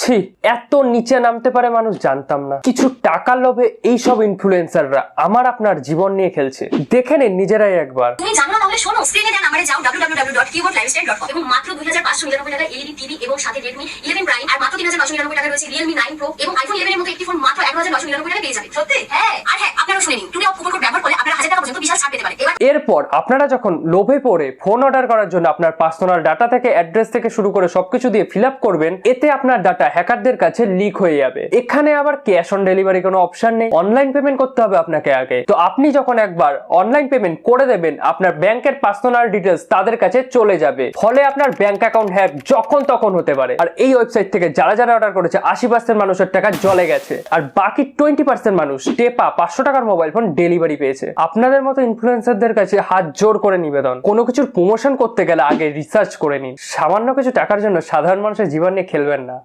ছি, এত নিচে নামতে পারে মানুষ জানতাম না। কিছু টাকার লোভে এইসব ইনফ্লুয়েন্সাররা আমার আপনার জীবন নিয়ে খেলছে। দেখে নিন নিজেরাই একবার। তুমি জানো না তাহলে শোনো, স্ক্রিনে দেন আমারে যাও www.keyboardlifestyle.com এবং মাত্র 2599 টাকা এলইডি টিভি এবং সাথে Redmi 11 Prime আর মাত্র 3999 টাকা রয়েছে Realme 9 Pro এবং iPhone 11 এর মতো একটি ফোন মাত্র 1999 টাকা পেয়ে যাবেন। সত্যি? হ্যাঁ, আর হ্যাঁ, আপনারা শুনে নিন, টুডে অফ কুপন কোড ব্যবহার করলে আপনারা 1000 টাকা পর্যন্ত বিশাল ছাড় পেতে পারেন। এরপর আপনারা যখন লোভে পড়ে ফোন অর্ডার করার জন্য আপনার পার্সোনাল ডাটা থেকে অ্যাড্রেস থেকে শুরু করে সবকিছু দিয়ে ফিল আপ করবেন, এতে আপনার ডাটা হ্যাকারদের কাছে লিক হয়ে যাবে। এখানে আবার ক্যাশ অন ডেলিভারি কোনো অপশন নেই, অনলাইন পেমেন্ট করতে হবে আপনাকে আগে। তো আপনি যখন একবার অনলাইন পেমেন্ট করে দেবেন, আপনার ব্যাংকের পার্সোনাল ডিটেলস তাদের কাছে চলে যাবে, ফলে আপনার ব্যাংক অ্যাকাউন্ট হ্যাক যখন তখন হতে পারে। আর এই ওয়েবসাইট থেকে যারা যারা অর্ডার করেছে 80% মানুষের টাকা জলে গেছে, আর বাকি 20% মানুষ টেপা 500 টাকার মোবাইল ফোন ডেলিভারি পেয়েছে। আপনাদের মতো ইনফ্লুয়েন্সারদের কাছে হাত জোর করে নিবেদন, কোনো কিছুর প্রমোশন করতে গেলে আগে রিসার্চ করে নিন। সামান্য কিছু টাকার জন্য সাধারণ মানুষের জীবন নিয়ে খেলবেন না।